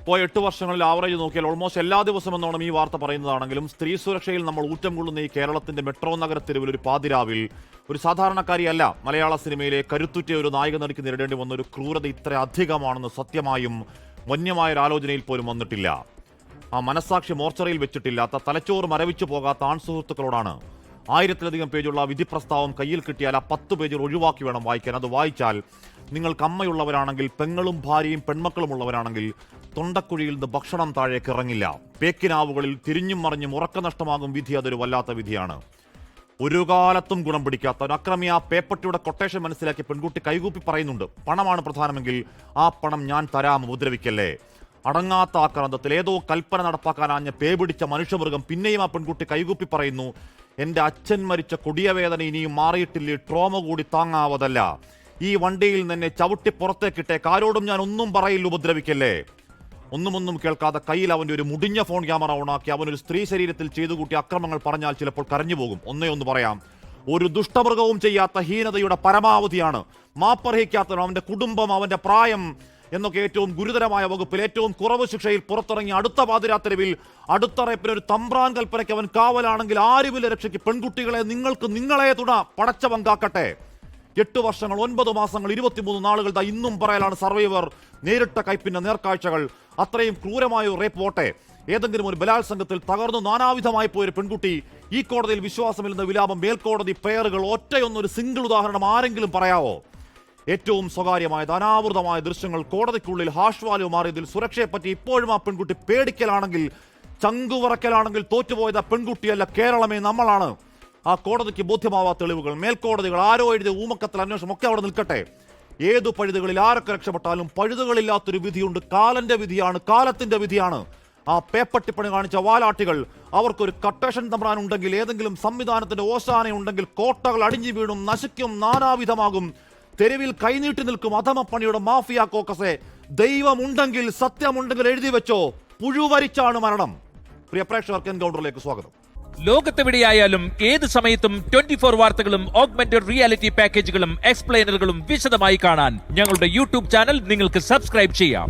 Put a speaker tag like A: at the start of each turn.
A: പോയ 8 വർഷങ്ങളിൽ ആവറേജ് നോക്കിയാൽ ഓൾമോസ്റ്റ് എല്ലാ ദിവസവും എന്നോണം ഈ വാർത്ത പറയുന്നതാണെങ്കിലും സ്ത്രീ സുരക്ഷയിൽ നമ്മൾ ഊറ്റം കൊള്ളുന്ന ഈ കേരളത്തിന്റെ മെട്രോ നഗരത്തെരുവിൽ ഒരു പാതിരാവിൽ ഒരു സാധാരണക്കാരിയല്ല മലയാള സിനിമയിലെ കരുത്തുറ്റ ഒരു നായിക നടിക്ക് നേരിടേണ്ടി വന്ന ഒരു ക്രൂരത ഇത്ര അധികമാണെന്ന് സത്യമായും വന്യമായ ഒരു ആലോചനയിൽ പോലും വന്നിട്ടില്ല. ആ മനസ്സാക്ഷി മോർച്ചറിയിൽ വെച്ചിട്ടില്ലാത്ത, തലച്ചോറ് മരവിച്ചു പോകാത്ത ആൺസുഹൃത്തുക്കളോടാണ് 1000-ലധികം പേജുള്ള വിധി പ്രസ്താവം കയ്യിൽ കിട്ടിയാൽ ആ 10 പേജുകൾ ഒഴിവാക്കി വേണം വായിക്കാൻ. അത് വായിച്ചാൽ നിങ്ങൾക്ക് അമ്മയുള്ളവരാണെങ്കിൽ, പെങ്ങളും ഭാര്യയും പെൺമക്കളും ഉള്ളവരാണെങ്കിൽ തൊണ്ടക്കുഴിയിൽ നിന്ന് ഭക്ഷണം താഴേക്ക് ഇറങ്ങില്ല. പേക്കിനാവുകളിൽ തിരിഞ്ഞും മറിഞ്ഞും ഉറക്കനഷ്ടമാകും വിധി. അതൊരു വല്ലാത്ത വിധിയാണ്. ഒരു കാലത്തും ഗുണം പിടിക്കാത്ത ഒരു അക്രമി ആ പേപ്പട്ടിയുടെ കൊട്ടേഷൻ മനസ്സിലാക്കി പെൺകുട്ടി കൈകൂപ്പി പറയുന്നുണ്ട്, പണമാണ് പ്രധാനമെങ്കിൽ ആ പണം ഞാൻ തരാം, ഉപദ്രവിക്കല്ലേ. അടങ്ങാത്ത ആക്രാന്തത്തിൽ ഏതോ കൽപ്പന നടപ്പാക്കാനാഞ്ഞ പേപിടിച്ച മനുഷ്യമൃഗം പിന്നെയും ആ പെൺകുട്ടി കൈകൂപ്പി പറയുന്നു, എന്റെ അച്ഛൻ മരിച്ച കൊടിയ വേദന ഇനിയും മാറിയിട്ടില്ലേ, ട്രോമ കൂടി താങ്ങാവതല്ല. ഈ വണ്ടിയിൽ നിന്നെ ചവിട്ടി പുറത്തേക്കിട്ടേക്ക്, ആരോടും ഞാൻ ഒന്നും പറയില്ല, ഉപദ്രവിക്കല്ലേ. ഒന്നും കേൾക്കാതെ കയ്യിൽ അവൻ്റെ ഒരു മുടിഞ്ഞ ഫോൺ ക്യാമറ ഓണാക്കി അവനൊരു സ്ത്രീ ശരീരത്തിൽ ചെയ്തു കൂട്ടിയ അക്രമങ്ങൾ പറഞ്ഞാൽ ചിലപ്പോൾ കരഞ്ഞു പോകും. ഒന്ന് പറയാം, ഒരു ദുഷ്ടമൃഗവും ചെയ്യാത്ത ഹീനതയുടെ പരമാവധിയാണ്. മാപ്പർഹിക്കാത്തവൻ, അവന്റെ കുടുംബം, അവന്റെ പ്രായം എന്നൊക്കെ ഏറ്റവും ഗുരുതരമായ വകുപ്പിൽ ഏറ്റവും കുറവ് ശിക്ഷയിൽ പുറത്തിറങ്ങി അടുത്ത പാതിരാത്രിവിൽ അടുത്ത റേപ്പിന് ഒരു തമ്പ്രാൻ കൽപ്പനയ്ക്ക് അവൻ കാവലാണെങ്കിൽ ആരുമില്ല രക്ഷയ്ക്ക്. പെൺകുട്ടികളെ നിങ്ങൾക്ക് നിങ്ങളെ തുണ പടച്ചവൻ കാക്കട്ടെ. 8 വർഷങ്ങൾ 9 മാസങ്ങൾ 23 നാളുകൾ ഇന്നും പറയലാണ് സർവൈവർ നേരിട്ട കയ്പിന്റെ നേർക്കാഴ്ചകൾ. അത്രയും ക്രൂരമായ റേപ്പ് പോട്ടെ, ഏതെങ്കിലും ഒരു ബലാത്സംഗത്തിൽ തകർന്നു നാനാവിധമായി പോയൊരു പെൺകുട്ടി ഈ കോടതിയിൽ വിശ്വാസമില്ലെന്ന വിലാപം മേൽക്കോടതി പേറുകൾ ഒറ്റയൊന്നൊരു സിംഗിൾ ഉദാഹരണം ആരെങ്കിലും പറയാവോ? ഏറ്റവും സ്വകാര്യമായത് അനാവൃതമായ ദൃശ്യങ്ങൾ കോടതിക്കുള്ളിൽ ഹാഷ്വാലു മാറിയതിൽ സുരക്ഷയെപ്പറ്റി ഇപ്പോഴും ആ പെൺകുട്ടി പേടിക്കലാണെങ്കിൽ, ചങ്കുവറക്കലാണെങ്കിൽ തോറ്റുപോയത് ആ പെൺകുട്ടിയല്ല, കേരളമേ നമ്മളാണ്. ആ കോടതിക്ക് ബോധ്യമാവാത്ത തെളിവുകൾ, മേൽക്കോടതികൾ, ആരോ എഴുതിയ ഊമക്കത്തിൽ അന്വേഷണം ഒക്കെ അവിടെ നിൽക്കട്ടെ. ഏതു പഴുതുകളിൽ ആരൊക്കെ രക്ഷപ്പെട്ടാലും പഴുതുകളില്ലാത്തൊരു വിധിയുണ്ട്. കാലന്റെ വിധിയാണ്, കാലത്തിന്റെ വിധിയാണ്. ആ പേപ്പട്ടിപ്പണി കാണിച്ച വാലാട്ടികൾ, അവർക്കൊരു കട്ടേഷൻ തമ്പ്രാനുണ്ടെങ്കിൽ, ഏതെങ്കിലും സംവിധാനത്തിന്റെ ഓശാനയുണ്ടെങ്കിൽ കോട്ടകൾ അടിഞ്ഞു വീണും നശിക്കും, നാനാവിധമാകും. തെരുവിൽ കൈനീട്ടി നിൽക്കും അധമപ്പണിയുടെ മാഫിയ കോക്കസെ. ദൈവമുണ്ടെങ്കിൽ, സത്യമുണ്ടെങ്കിൽ എഴുതി വെച്ചോ, പുഴുവരിച്ചാണ് മരണം. പ്രിയ പ്രേക്ഷകർക്ക് എൻകൗണ്ടറിലേക്ക് സ്വാഗതം.
B: ലോകത്തെവിടെയായാലും ഏത് സമയത്തും 24 വാർത്തകളും ഓഗ്മെന്റഡ് റിയാലിറ്റി പാക്കേജുകളും എക്സ്പ്ലെയിനറുകളും വിശദമായി കാണാൻ ഞങ്ങളുടെ യൂട്യൂബ് ചാനൽ നിങ്ങൾക്ക് സബ്സ്ക്രൈബ് ചെയ്യാം.